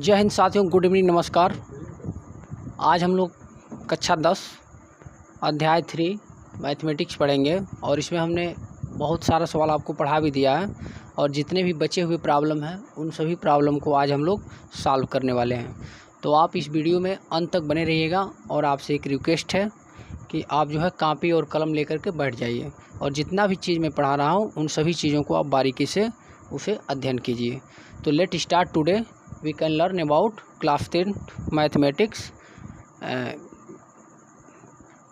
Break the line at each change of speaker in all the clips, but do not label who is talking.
जय हिंद साथियों, good evening, नमस्कार। आज हम लोग कक्षा 10 अध्याय 3 मैथमेटिक्स पढ़ेंगे और इसमें हमने बहुत सारा सवाल आपको पढ़ा भी दिया है और जितने भी बचे हुए प्रॉब्लम हैं उन सभी प्रॉब्लम को आज हम लोग सॉल्व करने वाले हैं। तो आप इस वीडियो में अंत तक बने रहिएगा और आपसे एक रिक्वेस्ट है कि आप जो है कॉपी और कलम लेकर के बैठ जाइए और जितना भी चीज़ मैं पढ़ा रहा हूँ उन सभी चीज़ों को आप बारीकी से उसे अध्ययन कीजिए। तो let start today we can learn about class 10 mathematics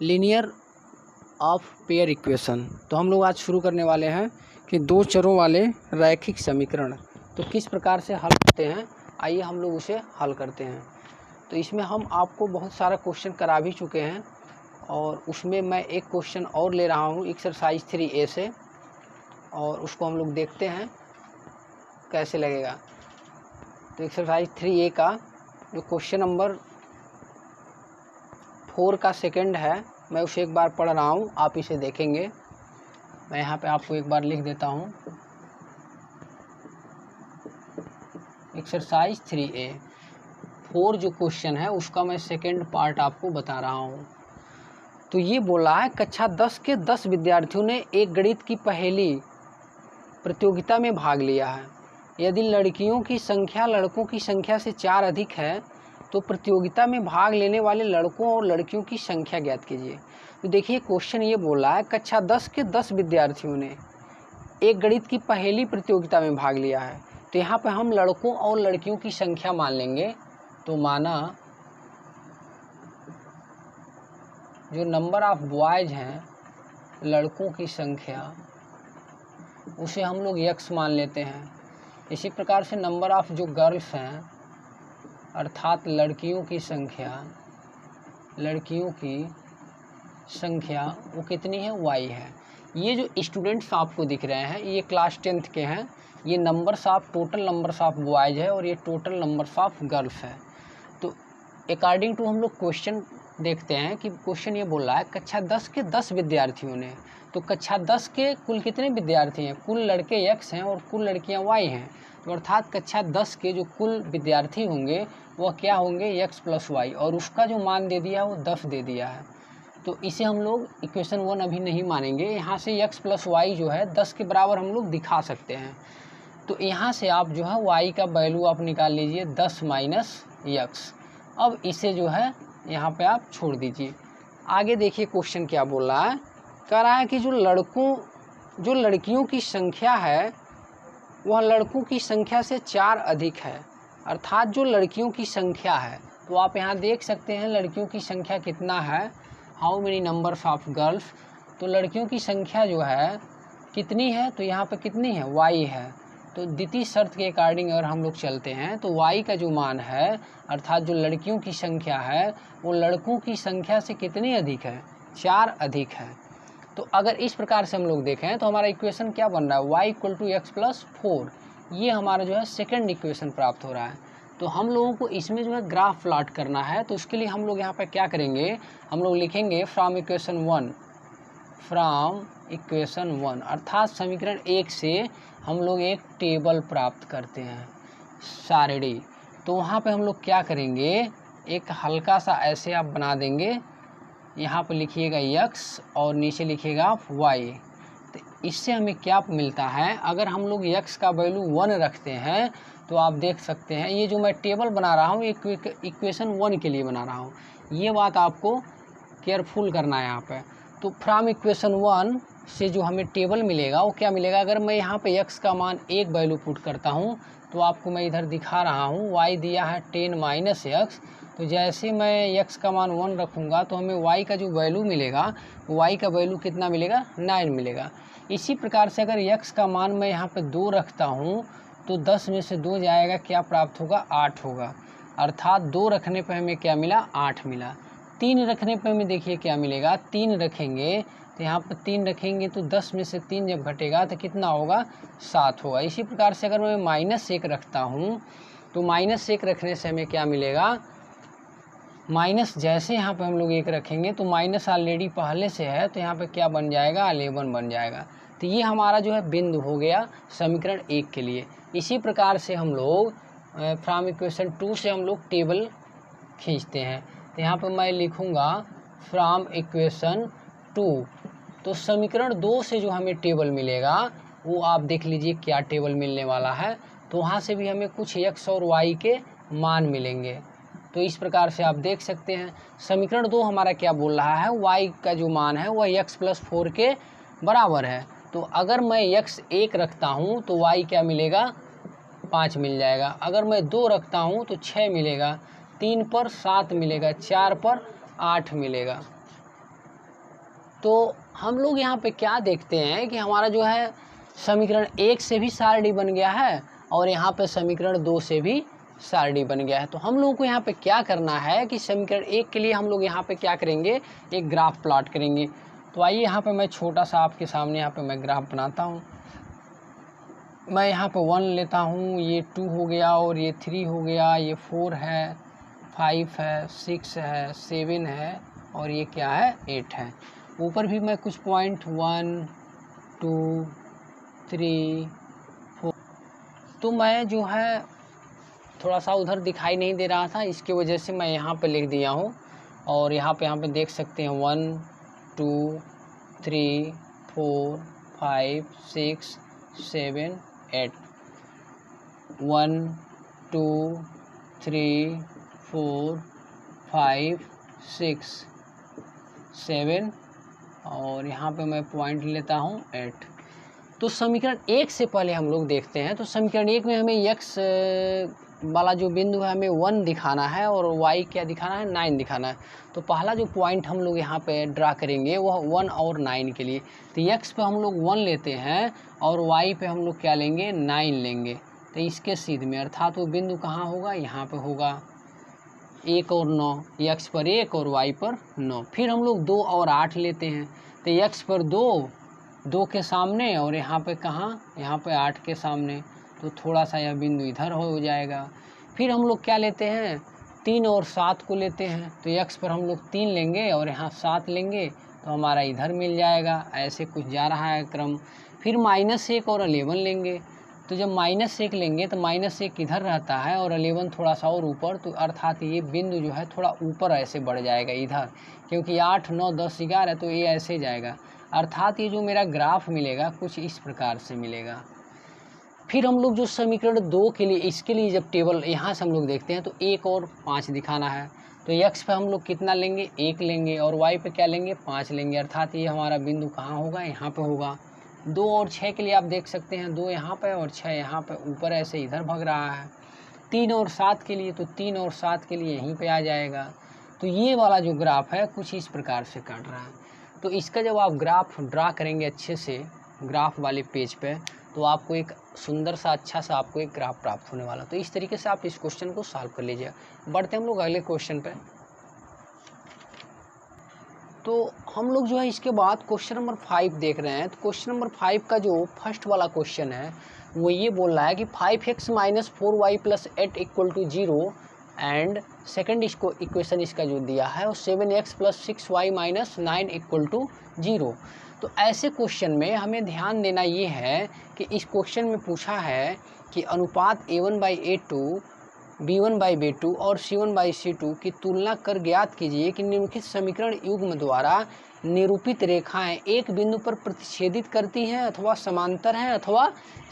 linear of pair equation। तो हम लोग आज शुरू करने वाले हैं कि दो चरों वाले रैखिक समीकरण तो किस प्रकार से हल करते हैं। आइए हम लोग उसे हल करते हैं। तो इसमें हम आपको बहुत सारा क्वेश्चन करा भी चुके हैं और उसमें मैं एक क्वेश्चन और ले रहा हूँ एक्सरसाइज 3A से और उसको हम लोग देखते हैं कैसे लगेगा। तो एक्सरसाइज 3A का जो क्वेश्चन नंबर 4 का सेकंड है, मैं उसे एक बार पढ़ रहा हूँ, आप इसे देखेंगे। मैं यहाँ पे आपको एक बार लिख देता हूँ। एक्सरसाइज 3A 4 जो क्वेश्चन है उसका मैं सेकंड पार्ट आपको बता रहा हूँ। तो ये बोला है कक्षा 10 के 10 विद्यार्थियों ने एक गणित की पहेली प्रतियोगिता में भाग लिया है। यदि लड़कियों की संख्या लड़कों की संख्या से 4 अधिक है तो प्रतियोगिता में भाग लेने वाले लड़कों और लड़कियों की संख्या ज्ञात कीजिए। तो देखिए क्वेश्चन ये बोला है कक्षा 10 के 10 विद्यार्थियों ने एक गणित की पहेली प्रतियोगिता में भाग लिया है। तो यहाँ पे हम लड़कों और लड़कियों की संख्या मान लेंगे। तो माना जो नंबर ऑफ बॉयज हैं लड़कों की संख्या उसे हम लोग x मान लेते हैं। इसी प्रकार से नंबर ऑफ जो गर्ल्स हैं अर्थात लड़कियों की संख्या वो कितनी है, y है। ये जो स्टूडेंट्स आपको दिख रहे हैं ये क्लास 10th के हैं। ये numbers of total numbers of boys है और ये टोटल नंबर्स ऑफ गर्ल्स है। तो अकॉर्डिंग टू हम लोग क्वेश्चन देखते हैं कि क्वेश्चन ये बोल रहा है कक्षा 10 के 10 विद्यार्थियों ने। तो कक्षा 10 के कुल कितने विद्यार्थी हैं, कुल लड़के x हैं और कुल लड़कियां y हैं। तो अर्थात कक्षा 10 के जो कुल विद्यार्थी होंगे वह क्या होंगे, x प्लस y, और उसका जो मान दे दिया वो 10 दे दिया है। तो इसे हम लोग इक्वेशन 1 अभी नहीं मानेंगे। यहाँ से x प्लस y जो है 10 के बराबर हम लोग दिखा सकते हैं। तो यहाँ से आप जो है y का वैल्यू आप निकाल लीजिए 10 माइनस x। अब इसे जो है यहाँ पे आप छोड़ दीजिए। आगे देखिए क्वेश्चन क्या बोल रहा है, कह रहा है कि जो लड़कियों की संख्या है वह लड़कों की संख्या से 4 अधिक है। अर्थात जो लड़कियों की संख्या है, तो आप यहाँ देख सकते हैं लड़कियों की संख्या कितना है, how many numbers of girls. तो लड़कियों की संख्या जो है कितनी है, तो यहाँ पे कितनी है, y है। तो द्वितीय शर्त के अकॉर्डिंग अगर हम लोग चलते हैं तो y का जो मान है अर्थात जो लड़कियों की संख्या है वो लड़कों की संख्या से कितनी अधिक है, 4 अधिक है। तो अगर इस प्रकार से हम लोग देखें तो हमारा इक्वेशन क्या बन रहा है, y equal to x plus 4। ये हमारा जो है सेकंड इक्वेशन प्राप्त हो रहा है। तो हम लोगों को इसमें जो है ग्राफ प्लॉट करना है। तो उसके लिए हम लोग यहाँ पर क्या करेंगे, हम लोग लिखेंगे फ्रॉम इक्वेशन 1 अर्थात समीकरण 1 से हम लोग एक टेबल प्राप्त करते हैं सारणी। तो वहाँ पे हम लोग क्या करेंगे, एक हल्का सा ऐसे आप बना देंगे, यहाँ पे लिखिएगा x और नीचे लिखिएगा y। तो इससे हमें क्या मिलता है, अगर हम लोग x का वैल्यू 1 रखते हैं तो आप देख सकते हैं ये जो मैं टेबल बना रहा हूँ इक्वेशन 1 के लिए बना रहा हूँ। ये बात आपको केयरफुल करना है यहाँ पे। तो फ्रॉम इक्वेशन 1 से जो हमें टेबल मिलेगा वो क्या मिलेगा, अगर मैं यहाँ पे x का मान 1 वैल्यू पुट करता हूँ तो आपको मैं इधर दिखा रहा हूँ y दिया है 10 माइनस x। तो जैसे मैं x का मान 1 रखूँगा तो हमें y का जो वैल्यू मिलेगा, y का वैल्यू कितना मिलेगा, 9 मिलेगा। इसी प्रकार से अगर x का मान मैं यहाँ पे 2 रखता हूँ तो 10 में से 2 जाएगा, क्या प्राप्त होगा, 8 होगा। अर्थात 2 रखने पर हमें क्या मिला, 8 मिला। 3 रखने पर हमें देखिए क्या मिलेगा, 3 रखेंगे तो यहाँ पर 3 रखेंगे तो 10 में से 3 जब घटेगा तो कितना होगा, 7 होगा। इसी प्रकार से अगर मैं -1 रखता हूँ तो -1 रखने से हमें क्या मिलेगा, माइनस जैसे यहाँ पे हम लोग 1 रखेंगे तो माइनस ऑलरेडी पहले से है तो यहाँ पे क्या बन जाएगा, 11 बन जाएगा। तो ये हमारा जो है बिंदु हो गया समीकरण 1 के लिए। इसी प्रकार से हम लोग फ्रॉम इक्वेशन 2 से हम लोग टेबल खींचते हैं। तो यहाँ पे मैं लिखूँगा फ्रॉम इक्वेशन 2। तो समीकरण 2 से जो हमें टेबल मिलेगा वो आप देख लीजिए क्या टेबल मिलने वाला है। तो वहाँ से भी हमें कुछ x और y के मान मिलेंगे। तो इस प्रकार से आप देख सकते हैं समीकरण 2 हमारा क्या बोल रहा है, y का जो मान है वह x+4 के बराबर है। तो अगर मैं x 1 रखता हूँ तो y क्या मिलेगा, 5 मिल जाएगा। अगर मैं 2 रखता हूँ तो 6 मिलेगा, 3 पर 7 मिलेगा, 4 पर 8 मिलेगा। तो हम लोग यहाँ पे क्या देखते हैं कि हमारा जो है समीकरण 1 से भी सार डी बन गया है और यहाँ पे समीकरण 2 से भी सार डी बन गया है। तो हम लोगों को यहाँ पे क्या करना है कि समीकरण 1 के लिए हम लोग यहाँ पे क्या करेंगे, एक ग्राफ प्लॉट करेंगे। तो आइए यहाँ पे मैं छोटा सा आपके सामने यहाँ पे मैं ग्राफ बनाता हूँ। मैं यहाँ पे 1 लेता हूँ, ये 2 हो गया और ये 3 हो गया, ये 4 है, 5 है, 6 है, 7 है और ये क्या है, 8 है। ऊपर भी मैं कुछ पॉइंट 1 2 3 4, तो मैं जो है थोड़ा सा उधर दिखाई नहीं दे रहा था, इसकी वजह से मैं यहाँ पे लिख दिया हूँ। और यहाँ पे देख सकते हैं 1 2 3 4 5 6 7 8, 1 2 3 4 5 6 7 और यहाँ पे मैं पॉइंट लेता हूँ 8। तो समीकरण 1 से पहले हम लोग देखते हैं। तो समीकरण 1 में हमें x वाला जो बिंदु है हमें 1 दिखाना है और y क्या दिखाना है, 9 दिखाना है। तो पहला जो पॉइंट हम लोग यहाँ पे ड्रा करेंगे वह 1 और 9 के लिए। तो x पे हम लोग 1 लेते हैं और y पे हम लोग क्या लेंगे, 9 लेंगे। तो इसके सीध में अर्थात वो बिंदु कहाँ होगा, यहाँ पे होगा। 1 और 9, x पर 1 और y पर 9। फिर हम लोग 2 और 8 लेते हैं। तो x पर 2 के सामने और यहाँ पे कहाँ, यहाँ पे 8 के सामने। तो थोड़ा सा यह बिंदु इधर हो जाएगा। फिर हम लोग क्या लेते हैं, 3 और 7 को लेते हैं। तो x पर हम लोग 3 लेंगे और यहाँ 7 लेंगे तो हमारा इधर मिल जाएगा। ऐसे कुछ जा रहा है क्रम। फिर -1 और 11 लेंगे। तो जब -1 लेंगे तो -1 इधर रहता है और 11 थोड़ा सा और ऊपर, तो अर्थात ये बिंदु जो है थोड़ा ऊपर ऐसे बढ़ जाएगा इधर, क्योंकि 8 9 10 11 तो ये ऐसे जाएगा। अर्थात ये जो मेरा ग्राफ मिलेगा कुछ इस प्रकार से मिलेगा। फिर हम लोग जो समीकरण 2 के लिए, इसके लिए जब टेबल यहाँ से हम लोग देखते हैं तो 1 और 5 दिखाना है। तो x पे हम लोग कितना लेंगे, 1 लेंगे और y पे क्या लेंगे, 5 लेंगे। अर्थात ये हमारा बिंदु कहाँ होगा, यहाँ पे होगा। 2 और 6 के लिए आप देख सकते हैं 2 यहाँ पे और 6 यहाँ पे, ऊपर ऐसे इधर भाग रहा है। 3 और 7 के लिए, तो 3 और 7 के लिए यहीं पे आ जाएगा। तो ये वाला जो ग्राफ है कुछ इस प्रकार से काट रहा है। तो इसका जब आप ग्राफ ड्रा करेंगे अच्छे से ग्राफ वाले पेज पे, तो आपको एक सुंदर सा अच्छा सा आपको एक ग्राफ प्राप्त होने वाला। तो इस तरीके से आप इस क्वेश्चन को सॉल्व कर लीजिए। बढ़ते हम लोग अगले क्वेश्चन पे। तो हम लोग जो है इसके बाद क्वेश्चन नंबर 5 देख रहे हैं। तो क्वेश्चन नंबर 5 का जो फर्स्ट वाला क्वेश्चन है वो ये बोल रहा है कि 5x - 4y + 8 = 0 एंड सेकंड इसको इक्वेशन इसका जो दिया है वो 7x + 6y - 9 = 0। तो ऐसे क्वेश्चन में हमें ध्यान देना ये है कि इस क्वेश्चन में पूछा है कि अनुपात a1/a2, b1/b2 और c1/c2 की तुलना कर ज्ञात कीजिए कि निम्नलिखित समीकरण युग्म द्वारा निरूपित रेखाएं एक बिंदु पर प्रतिच्छेदित करती हैं अथवा समांतर हैं अथवा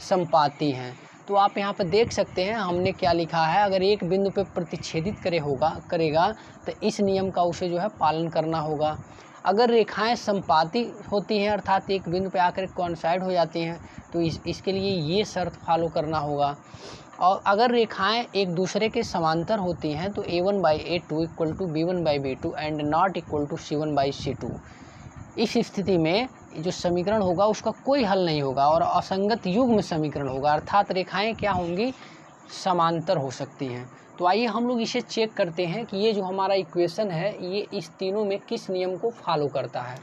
समपाती हैं। तो आप यहाँ पर देख सकते हैं हमने क्या लिखा है, अगर एक बिंदु पर प्रतिच्छेदित करेगा तो इस नियम का उसे जो है पालन करना होगा। अगर रेखाएं समपाती होती हैं अर्थात एक बिंदु पे आकर कॉइंसाइड हो जाती हैं तो इसके लिए ये शर्त फॉलो करना होगा। और अगर रेखाएं एक दूसरे के समांतर होती हैं तो a1/a2 = b1/b2 and not equal to c1/c2। इस स्थिति में जो समीकरण होगा उसका कोई हल नहीं होगा और असंगत युग्म समीकरण होगा, अर्थात रेखाएं क्या होंगी, समांतर हो सकती हैं। तो आइए हम लोग इसे चेक करते हैं कि ये जो हमारा इक्वेशन है ये इस तीनों में किस नियम को फॉलो करता है।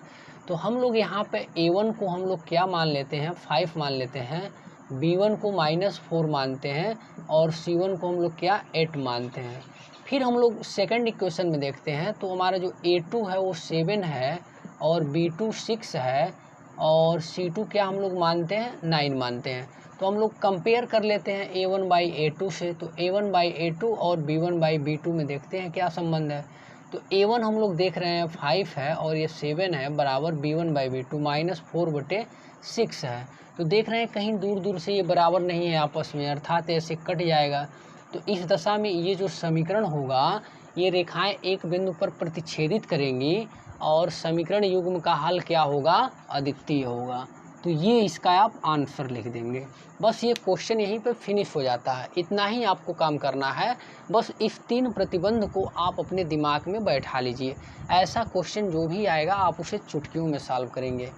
तो हम लोग यहाँ पे a1 को हम लोग क्या मान लेते हैं, 5 मान लेते हैं, b1 को -4 मानते हैं और c1 को हम लोग क्या 8 मानते हैं। फिर हम लोग सेकंड इक्वेशन में देखते हैं तो हमारा जो a2 है वो 7 है और b2 6 है और C2 क्या हम लोग मानते हैं, 9 मानते हैं। तो हम लोग कंपेयर कर लेते हैं A1/A2 से। तो A1/A2 और B1/B2 में देखते हैं क्या संबंध है। तो A1 हम लोग देख रहे हैं 5 है और ये 7 है, बराबर B1/B2 -4/6 है। तो देख रहे हैं कहीं दूर दूर से ये बराबर नहीं है आपस में, अर्थात ऐसे कट जाएगा। तो इस दशा में ये जो समीकरण होगा, ये रेखाएं एक बिंदु पर प्रतिच्छेदित करेंगी और समीकरण युग्म का हल क्या होगा, अद्वितीय होगा। तो ये इसका आप आंसर लिख देंगे। बस ये क्वेश्चन यहीं पे फिनिश हो जाता है। इतना ही आपको काम करना है। बस इस 3 प्रतिबंध को आप अपने दिमाग में बैठा लीजिए। ऐसा क्वेश्चन जो भी आएगा आप उसे चुटकियों में सॉल्व करेंगे।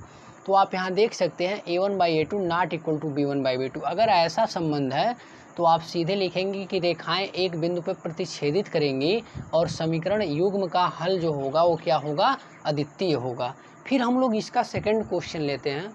तो आप यहाँ देख सकते हैं A1/A2 not equal to B1/B2। अगर ऐसा संबंध है तो आप सीधे लिखेंगे कि रेखाएं एक बिंदु पर प्रतिच्छेदित करेंगी और समीकरण युग्म का हल जो होगा वो क्या होगा, अद्वितीय होगा। फिर हम लोग इसका सेकंड क्वेश्चन लेते हैं।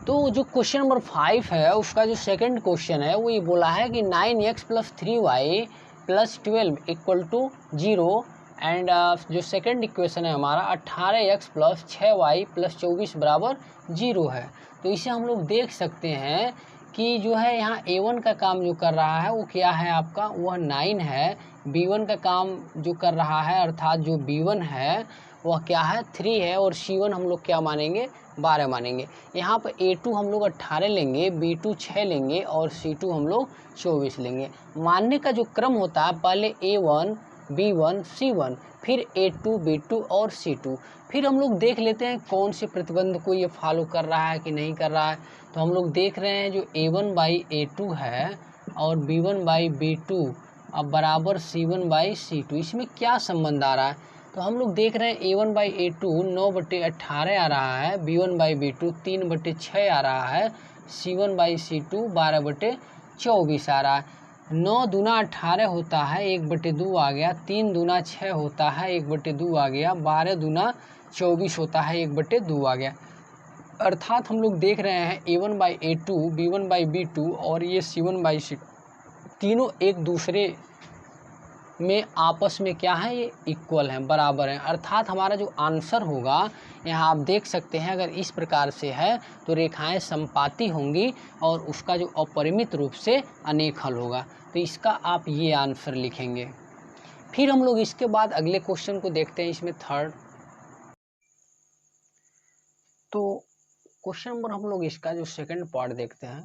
तो जो क्वेश्चन नंबर 5 है उसका जो सेकंड क्वेश्चन है वो ये बोला है कि 9x + 3y + 12 = 0 एंड जो सेकंड इक्वेशन है हमारा 18x + 6y + 24 = 0 है। तो इसे हम लोग देख सकते हैं कि जो है यहाँ A1 का काम जो कर रहा है वो क्या है आपका, वह 9 है। B1 का काम जो कर रहा है अर्थात जो B1 है वह क्या है, 3 है। और C1 हम लोग क्या मानेंगे, 12 मानेंगे। यहाँ पर A2 हम लोग 18 लेंगे, B2 6 लेंगे और C2 हम लोग 24 लेंगे। मानने का जो क्रम होता है, पहले A1 B1 C1 फिर A2 B2 और C2। फिर हम लोग देख लेते हैं कौन से प्रतिबंध को ये फॉलो कर रहा है कि नहीं कर रहा है। तो हम लोग देख रहे हैं जो A1/A2 है और B1/B2 अब बराबर C1/C2, इसमें क्या संबंध आ रहा है। तो हम लोग देख रहे हैं A1/A2 9/18 आ रहा है, B1/B2 3/6 आ रहा है, C1/C2 12/24 आ रहा है। 9 दूना 18 होता है, 1/2 आ गया। 3 दूना 6 होता है, 1/2 आ गया। 12 दूना 24 होता है, 1/2 आ गया। अर्थात हम लोग देख रहे हैं A1/A2 B1/B2 और ये C1/C2 तीनों एक दूसरे में आपस में क्या है, ये इक्वल हैं, बराबर हैं। अर्थात हमारा जो आंसर होगा यहाँ आप देख सकते हैं, अगर इस प्रकार से है तो रेखाएं समपाती होंगी और उसका जो अपरिमित रूप से अनेक हल होगा। तो इसका आप ये आंसर लिखेंगे। फिर हम लोग इसके बाद अगले क्वेश्चन को देखते हैं, इसमें थर्ड। तो क्वेश्चन नंबर हम लोग इसका जो सेकंड पार्ट देखते हैं,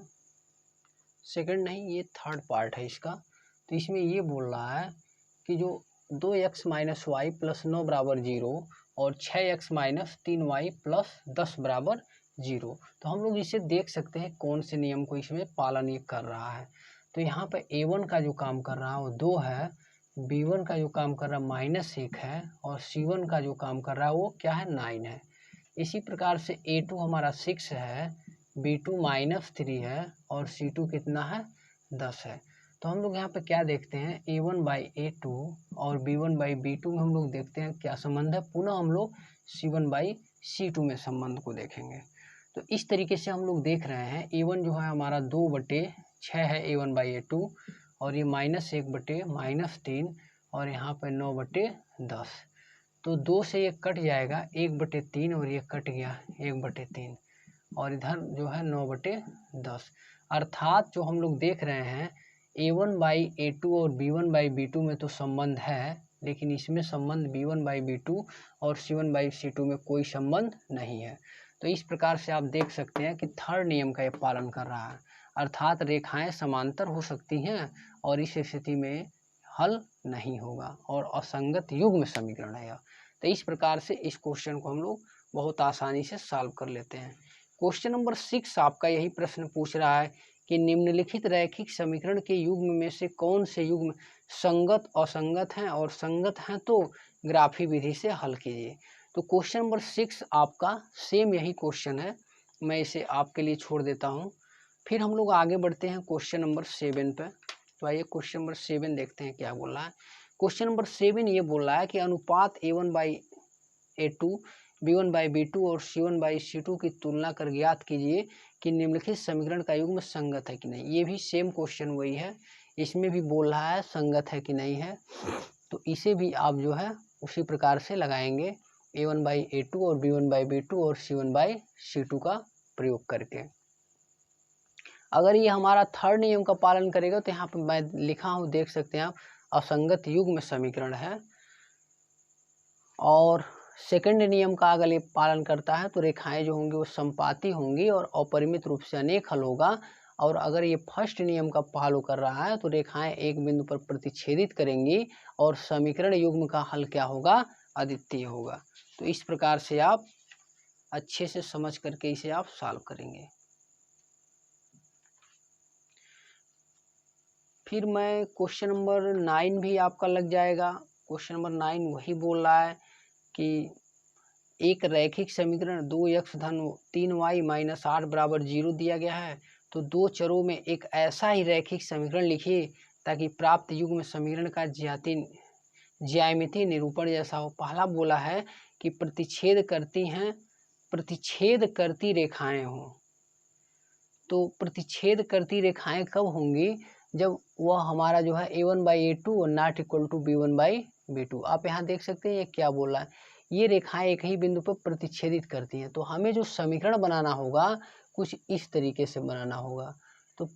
सेकंड नहीं ये थर्ड पार्ट है इसका। तो इसमें ये बोल रहा है कि जो 2x - y + 9 = 0 और 6x - 3y + 10 = 0। तो हम लोग इसे देख सकते हैं कौन से नियम को इसमें पालन ये कर रहा है। तो यहाँ पर A1 का जो काम कर रहा है वो 2 है, B1 का जो काम कर रहा है -1 है और C1 का जो काम कर रहा है वो क्या है, 9 है। इसी प्रकार से A2 हमारा 6 है, B2 -3 है और C2 कितना है, 10 है। तो हम लोग यहाँ पे क्या देखते हैं, A1/A2 और B1/B2 में हम लोग देखते हैं क्या संबंध है। पुनः हम लोग C1/C2 में संबंध को देखेंगे। तो इस तरीके से हम लोग देख रहे हैं A1 जो है हमारा 2/6 है A1/A2 और ये -1/-3 और यहाँ पे 9/10। तो 2 से ये कट जाएगा, 1/3 और ये कट गया 1/3 और इधर जो है 9/10। अर्थात जो हम लोग देख रहे हैं A1/A2 और B1/B2 में तो संबंध है, लेकिन इसमें संबंध B1/B2 और C1/C2 में कोई संबंध नहीं है। तो इस प्रकार से आप देख सकते हैं कि थर्ड नियम का ये पालन कर रहा है। अर्थात रेखाएं समांतर हो सकती हैं और इस स्थिति में हल नहीं होगा और असंगत युग्म समीकरण है यह। तो इस प्रकार से इस क्वेश्चन को हम लोग बहुत आसानी से सॉल्व कर लेते हैं। क्वेश्चन नंबर 6 आपका यही प्रश्न पूछ रहा है कि निम्नलिखित रैखिक समीकरण के युग्म में से कौन से युग्म संगत, असंगत हैं और संगत हैं तो ग्राफी विधि से हल कीजिए। तो क्वेश्चन नंबर 6 आपका सेम यही क्वेश्चन है, मैं इसे आपके लिए छोड़ देता हूँ। फिर हम लोग आगे बढ़ते हैं क्वेश्चन नंबर 7 पे। तो आइए क्वेश्चन नंबर 7 देखते हैं क्या बोल रहा है। क्वेश्चन नंबर 7 ये बोल रहा है कि अनुपात A1/A2 B1/B2 और C1/C2 की तुलना कर ज्ञात कीजिए कि निम्नलिखित समीकरण का युग्म संगत है कि नहीं। ये भी सेम क्वेश्चन वही है, इसमें भी बोल रहा है संगत है कि नहीं है। तो इसे भी आप जो है उसी प्रकार से लगाएंगे। A1/A2 और B1/B2 और C1/C2 का प्रयोग करके। अगर ये हमारा थर्ड नियम का पालन करेगा तो यहाँ पे मैं लिखा हूँ, देख सकते हैं आप, असंगत युग्म समीकरण है। और सेकंड नियम का अगर ये पालन करता है तो रेखाएं जो होंगी वो समपाती होंगी और अपरिमित रूप से अनेक हल होगा। और अगर ये फर्स्ट नियम का फॉलो कर रहा है तो रेखाएं एक बिंदु पर प्रतिच्छेदित करेंगी और समीकरण युग्म का हल क्या होगा, अद्वितीय होगा। तो इस प्रकार से आप अच्छे से समझ करके इसे आप सॉल्व करेंगे। फिर मैं क्वेश्चन नंबर 9 भी आपका लग जाएगा। क्वेश्चन नंबर 9 वही बोल रहा है कि एक रैखिक समीकरण 2x धन 3y माइनस 8 बराबर 0 दिया गया है। तो दो चरों में एक ऐसा ही रैखिक समीकरण लिखिए ताकि प्राप्त युग्म समीकरण का ज्यामितीय निरूपण जैसा हो। पहला बोला है कि प्रतिच्छेद करती रेखाएं हों। तो प्रतिच्छेद करती रेखाएं कब होंगी, जब वह हमारा जो है A1/A2 और नॉट इक्वल टू B1/B2। आप यहाँ देख सकते हैं ये क्या बोल रहा है, ये रेखाएं एक ही बिंदु पर प्रतिच्छेदित करती हैं। तो हमें जो समीकरण बनाना होगा कुछ इस तरीके से बनाना होगा। तो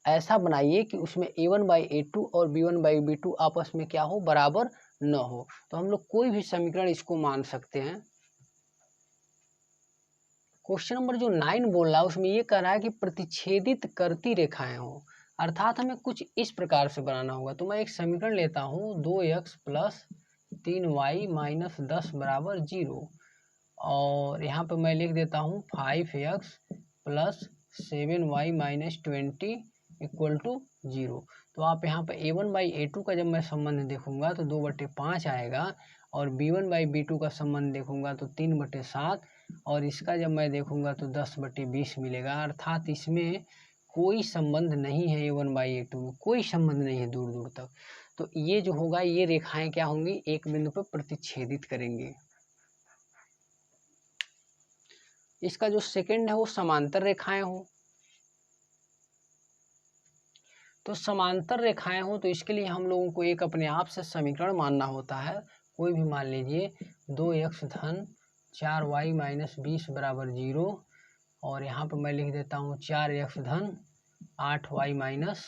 ऐसा बनाइए कि उसमें A1/A2 और B1/B2 आपस में क्या हो, बराबर न हो। तो हम लोग कोई भी समीकरण इसको मान सकते हैं। क्वेश्चन नंबर जो 9 बोल रहा है उसमें ये कह रहा है कि प्रतिच्छेदित करती रेखाएं हो, अर्थात हमें कुछ इस प्रकार से बनाना होगा। तो मैं एक समीकरण लेता हूँ 2x प्लस 3y माइनस 10 बराबर 0 और यहाँ पे मैं लिख देता हूँ 5x plus 7y minus 20 equal to 0। तो आप यहाँ पे A1/A2 का जब मैं संबंध देखूंगा तो 2/5 आएगा और B1/B2 का संबंध देखूंगा तो 3/7 और इसका जब मैं देखूंगा तो 10/20 मिलेगा। अर्थात इसमें कोई संबंध नहीं है, A1/A2 में कोई संबंध नहीं है दूर दूर तक। तो ये जो होगा, ये रेखाएं क्या होंगी, एक बिंदु पर प्रतिच्छेदित करेंगे। इसका जो सेकंड है वो समांतर रेखाएं हो। तो समांतर रेखाएं हो तो इसके लिए हम लोगों को एक अपने आप से समीकरण मानना होता है। कोई भी मान लीजिए 2x धन 4y माइनस 20 बराबर 0 और यहाँ पर मैं लिख देता हूँ 4x धन 8y माइनस,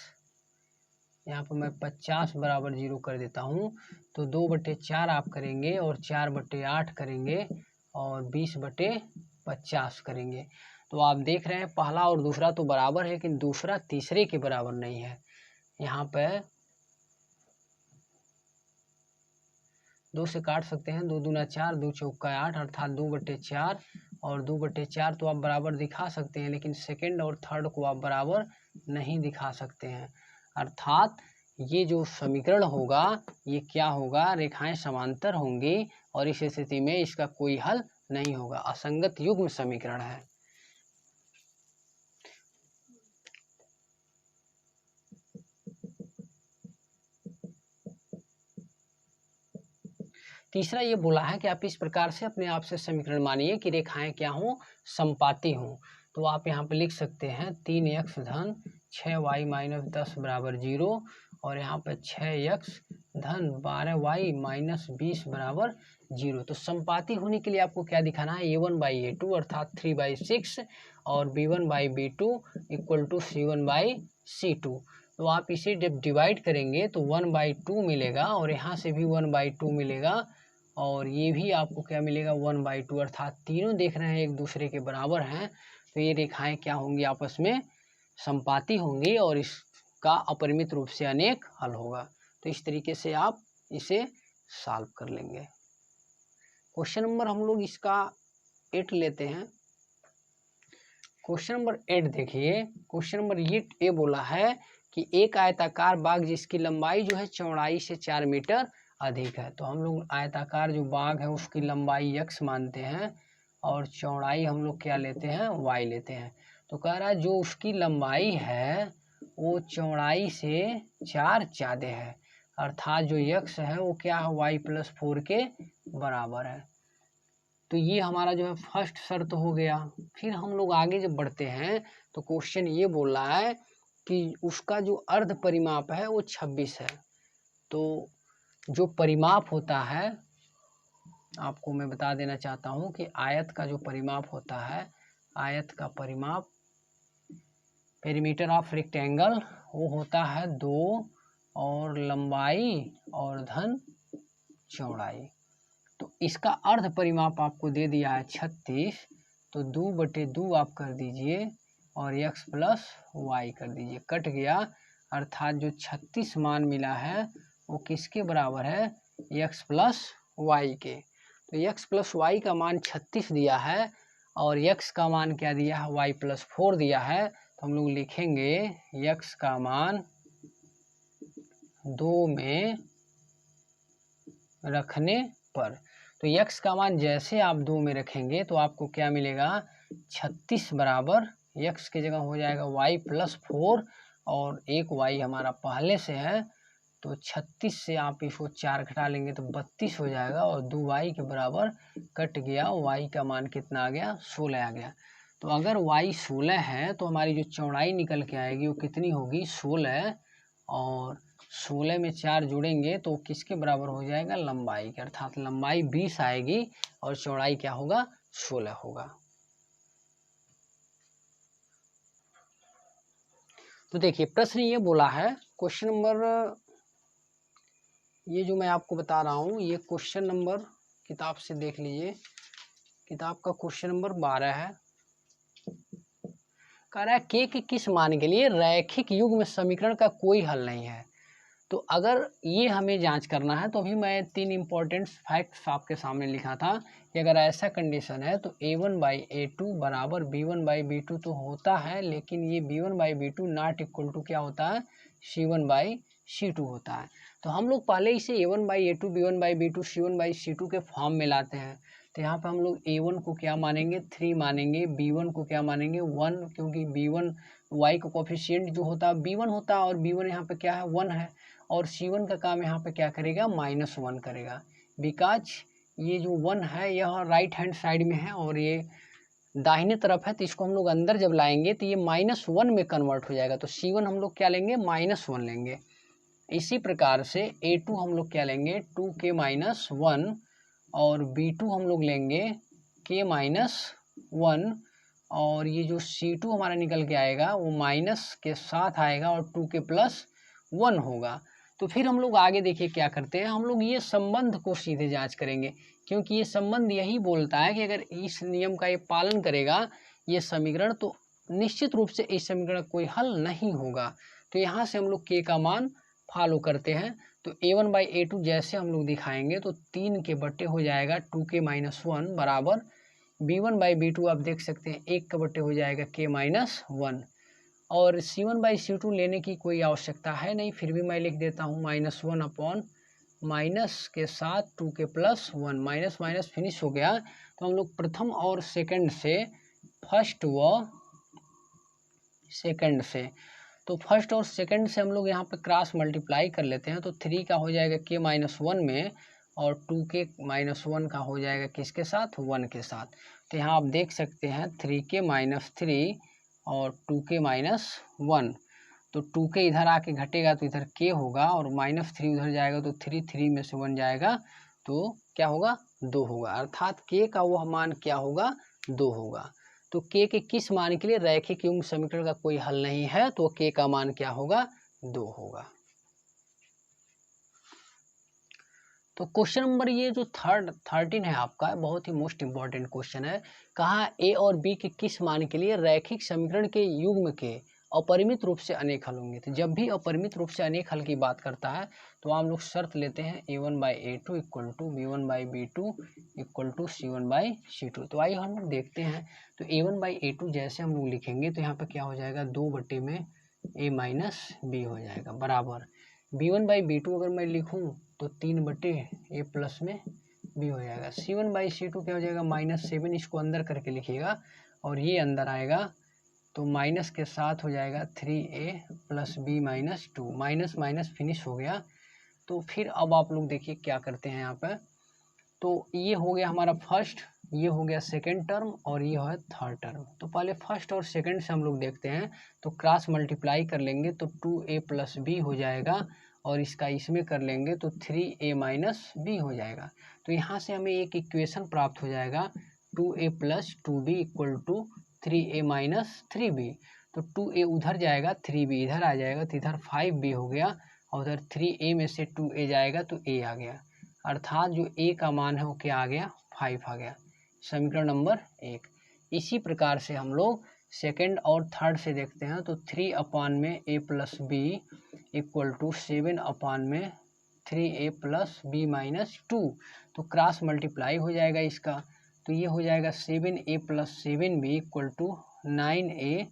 यहाँ पर मैं 50 बराबर 0 कर देता हूँ। तो 2/4 आप करेंगे और 4/8 करेंगे और 20/50 करेंगे। तो आप देख रहे हैं पहला और दूसरा तो बराबर है लेकिन दूसरा तीसरे के बराबर नहीं है। यहाँ पे 2 से काट सकते हैं, 2 दूना 4, 2 चौका 8 अर्थात 2/4 और 2/4 तो आप बराबर दिखा सकते हैं लेकिन सेकंड और थर्ड को आप बराबर नहीं दिखा सकते हैं। अर्थात ये जो समीकरण होगा ये क्या होगा, रेखाएं समांतर होंगी और इस स्थिति में इसका कोई हल नहीं होगा, असंगत युग्म समीकरण है। तीसरा ये बोला है कि आप इस प्रकार से अपने आप से समीकरण मानिए कि रेखाएं क्या हों, समपाती हों। तो आप यहाँ पे लिख सकते हैं 3x धन 6y माइनस 10 बराबर 0 और यहाँ पे 6x धन 12y माइनस 20 बराबर 0। तो समपाती होने के लिए आपको क्या दिखाना है, A1/A2 अर्थात 3/6 और B1/B2 इक्वल टू C1/C2। तो आप इसे जब डिवाइड करेंगे तो 1/2 मिलेगा और यहाँ से भी 1/2 मिलेगा और ये भी आपको क्या मिलेगा, 1/2 अर्थात तीनों देख रहे हैं एक दूसरे के बराबर हैं। तो ये रेखाएं क्या होंगी, आपस में समपाती होंगी और इसका अपरिमित रूप से अनेक हल होगा। तो इस तरीके से आप इसे सॉल्व कर लेंगे। क्वेश्चन नंबर हम लोग इसका 8 लेते हैं। क्वेश्चन नंबर 8 देखिए, क्वेश्चन नंबर ये बोला है कि एक आयताकार बाग जिसकी लंबाई जो है चौड़ाई से 4 मीटर अधिक है। तो हम लोग आयताकार जो बाग है उसकी लंबाई x मानते हैं और चौड़ाई हम लोग क्या लेते हैं, y लेते हैं। तो कह रहा है जो उसकी लंबाई है वो चौड़ाई से 4 ज़्यादा है, अर्थात जो x है वो क्या है, y+4 के बराबर है। तो ये हमारा जो है फर्स्ट शर्त हो गया। फिर हम लोग आगे जब बढ़ते हैं तो क्वेश्चन ये बोल रहा है कि उसका जो अर्ध परिमाप है वो 26 है। तो जो परिमाप होता है आपको मैं बता देना चाहता हूँ कि आयत का जो परिमाप होता है, आयत का परिमाप, पेरीमीटर ऑफ रेक्टेंगल, वो होता है 2 और लंबाई और धन चौड़ाई। तो इसका अर्ध परिमाप आपको दे दिया है 36, तो 2/2 आप कर दीजिए और x प्लस वाई कर दीजिए, कट गया। अर्थात जो 36 मान मिला है वो किसके बराबर है, x प्लस वाई के। तो x प्लस वाई का मान 36 दिया है और x का मान क्या दिया है, y प्लस 4 दिया है। तो हम लोग लिखेंगे x का मान 2 में रखने पर, तो x का मान जैसे आप 2 में रखेंगे तो आपको क्या मिलेगा, 36 बराबर x की जगह हो जाएगा y प्लस 4 और एक y हमारा पहले से है, तो 36 से आप इसको 4 घटा लेंगे तो 32 हो जाएगा और 2y के बराबर कट गया। y का मान कितना आ गया, 16 आ गया। तो अगर y 16 है तो हमारी जो चौड़ाई निकल के आएगी वो कितनी होगी, 16, और 16 में 4 जोड़ेंगे तो किसके बराबर हो जाएगा, लंबाई के। अर्थात लंबाई 20 आएगी और चौड़ाई क्या होगा, 16 होगा। तो देखिए प्रश्न ये बोला है, क्वेश्चन नंबर, ये जो मैं आपको बता रहा हूँ ये क्वेश्चन नंबर, किताब से देख लीजिए, किताब का क्वेश्चन नंबर 12 है। कह रहा है के किस मान के लिए रैखिक युग्म समीकरण का कोई हल नहीं है। तो अगर ये हमें जांच करना है तो अभी मैं 3 इंपॉर्टेंट फैक्ट्स आपके सामने लिखा था कि अगर ऐसा कंडीशन है तो a1/a2 बराबर b1/b2 तो होता है, लेकिन ये b1/b2 नॉट इक्वल टू क्या होता है, c1/c2 होता है। तो हम लोग पहले इसे a1/a2 b1/b2 c1/c2 के फॉर्म में लाते हैं। तो यहाँ पे हम लोग a1 को क्या मानेंगे, 3 मानेंगे, b1 को क्या मानेंगे, 1, क्योंकि b1 y का कोफिशिएंट जो होता है b1 होता है और b1 यहाँ पे क्या है, 1 है, और c1 का काम यहाँ पे क्या करेगा, -1 करेगा। बिकॉज ये जो 1 है यह राइट हैंड साइड में है और ये दाहिने तरफ है, तो इसको हम लोग अंदर जब लाएंगे तो ये -1 में कन्वर्ट हो जाएगा। तो c1 हम लोग क्या लेंगे, -1 लेंगे। इसी प्रकार से a2 हम लोग क्या लेंगे, 2k-1, और b2 हम लोग लेंगे k-1, और ये जो c2 हमारा निकल के आएगा वो माइनस के साथ आएगा और 2k+1 होगा। तो फिर हम लोग आगे देखिए क्या करते हैं, हम लोग ये संबंध को सीधे जांच करेंगे, क्योंकि ये संबंध यही बोलता है कि अगर इस नियम का ये पालन करेगा ये समीकरण, तो निश्चित रूप से इस समीकरण का कोई हल नहीं होगा। तो यहाँ से हम लोग k का मान फॉलो करते हैं। तो a1/a2 जैसे हम लोग दिखाएंगे तो 3 के बट्टे हो जाएगा 2k-1 बराबर b1/b2 आप देख सकते हैं 1 के बट्टे हो जाएगा k-1, और c1/c2 लेने की कोई आवश्यकता है नहीं, फिर भी मैं लिख देता हूँ -1 अपॉन माइनस के साथ 2k+1, माइनस माइनस फिनिश हो गया। तो हम लोग प्रथम और सेकंड से, फर्स्ट व सेकंड से, तो फर्स्ट और सेकंड से हम लोग यहाँ पे क्रॉस मल्टीप्लाई कर लेते हैं। तो 3 का हो जाएगा k-1 में और 2k-1 का हो जाएगा किसके साथ, 1 के साथ। तो यहाँ आप देख सकते हैं 3k-3 और 2k-1, तो 2k इधर आके घटेगा तो इधर k होगा और -3 उधर जाएगा तो 3 में से 1 जाएगा तो क्या होगा, 2 होगा। अर्थात k का वो मान क्या होगा, 2 होगा। तो k के किस मान के लिए रैखिक युग्म समीकरण का कोई हल नहीं है, तो k का मान क्या होगा, 2 होगा। तो क्वेश्चन नंबर ये जो 13 है आपका, बहुत ही मोस्ट इंपॉर्टेंट क्वेश्चन है। कहा a और b के किस मान के लिए रैखिक समीकरण के युग्म के अपरिमित रूप से अनेक हल होंगे। तो जब भी अपरिमित रूप से अनेक हल की बात करता है तो हम लोग शर्त लेते हैं a1/a2 equal to b1/b2 equal to c1/c2। तो आइए हम लोग देखते हैं। तो a1/a2 जैसे हम लोग लिखेंगे तो यहाँ पे क्या हो जाएगा, 2 में a-b हो जाएगा बराबर b1/b2 अगर मैं लिखूँ तो 3/a+ में b हो जाएगा। c1/c2 क्या हो जाएगा, -7, इसको अंदर करके लिखिएगा और ये अंदर आएगा तो माइनस के साथ हो जाएगा 3a + b-2, minus minus finish हो गया। तो फिर अब आप लोग देखिए क्या करते हैं यहाँ पर। तो ये हो गया हमारा फर्स्ट, ये हो गया सेकेंड टर्म और ये है थर्ड टर्म। तो पहले फर्स्ट और सेकेंड से हम लोग देखते हैं। तो क्रॉस मल्टीप्लाई कर लेंगे तो 2a + b हो जाएगा और इसका इसमें कर लेंगे तो 3a माइनस बी हो जाएगा। तो यहाँ से हमें एक इक्वेशन प्राप्त हो जाएगा 2a plus 2b equal to 3a minus 3b। तो 2a उधर जाएगा, 3b इधर आ जाएगा, तो इधर 5b हो गया और उधर 3a में से 2a जाएगा तो a आ गया, अर्थात जो a का मान है वो क्या आ गया, 5 आ गया, समीकरण नंबर 1। इसी प्रकार से हम लोग सेकेंड और थर्ड से देखते हैं। तो 3 अपान में a plus B equal to 7 अपान में 3a प्लस बी माइनस 2। तो क्रॉस मल्टीप्लाई हो जाएगा इसका, तो ये हो जाएगा 7a plus 7b equal to 9a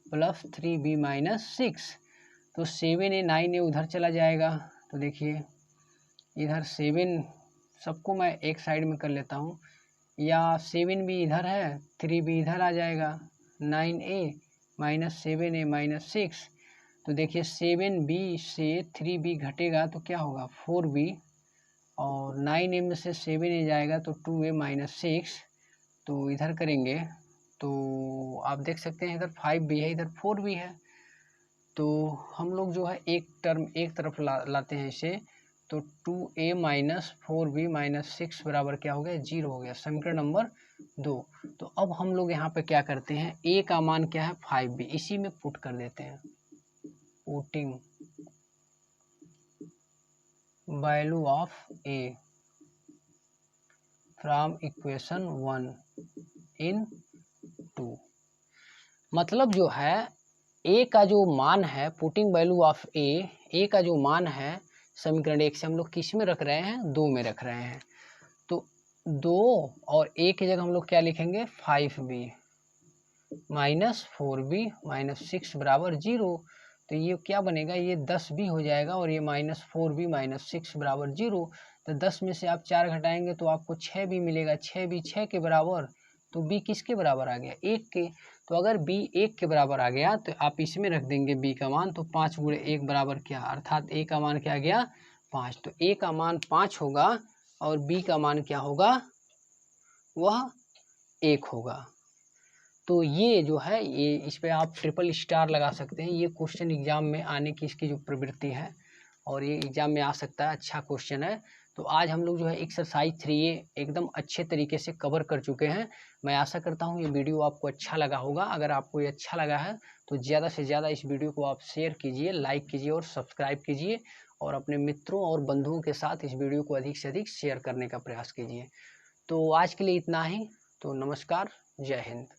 plus 3b minus 6। तो 7a 9a उधर चला जाएगा, तो देखिए इधर 7 सबको मैं एक साइड में कर लेता हूँ, या 7b इधर है, 3b इधर आ जाएगा, 9a माइनस 7a माइनस 6। तो देखिए 7b से 3b घटेगा तो क्या होगा 4b, और 9a में से 7a जाएगा तो 2a माइनस 6। तो इधर करेंगे तो आप देख सकते हैं इधर 5b है, इधर 4b है। तो हम लोग जो है एक टर्म एक तरफ लाते हैं इसे, तो 2a माइनस 4b माइनस 6 बराबर क्या हो गया, 0 हो गया, समीकरण नंबर 2। तो अब हम लोग यहाँ पे क्या करते हैं, a का मान क्या है 5b, इसी में पुट कर देते हैं, putting value of a from equation 1 इन 2। मतलब जो है a का जो मान है, पुटिंग वैल्यू ऑफ a का जो मान है समीकरण 1 से हम लोग किस में रख रहे हैं, 2 में रख रहे हैं। तो 2 और a की जगह हम लोग क्या लिखेंगे 5b माइनस 4b माइनस 6 बराबर 0। तो ये क्या बनेगा, ये 10b हो जाएगा और ये माइनस 4b माइनस 6 बराबर 0। तो 10 में से आप 4 घटाएंगे तो आपको 6b मिलेगा, 6b 6 के बराबर, तो b किसके बराबर आ गया, 1 के। तो अगर b 1 के बराबर आ गया तो आप इसमें रख देंगे b का मान, तो 5 गुणे 1 बराबर क्या, अर्थात a का मान क्या आ गया 5। तो a का मान 5 होगा और b का मान क्या होगा, वह 1 होगा। तो ये जो है ये इस पे आप ट्रिपल स्टार लगा सकते हैं। ये क्वेश्चन एग्जाम में आने की इसकी जो प्रवृत्ति है और ये एग्जाम में आ सकता है, अच्छा क्वेश्चन है। तो आज हम लोग जो है एक्सरसाइज 3A एकदम अच्छे तरीके से कवर कर चुके हैं। मैं आशा करता हूँ ये वीडियो आपको अच्छा लगा होगा। अगर आपको ये अच्छा लगा है तो ज़्यादा से ज़्यादा इस वीडियो को आप शेयर कीजिए, लाइक कीजिए और सब्सक्राइब कीजिए, और अपने मित्रों और बंधुओं के साथ इस वीडियो को अधिक से अधिक शेयर करने का प्रयास कीजिए। तो आज के लिए इतना ही। तो नमस्कार, जय हिंद।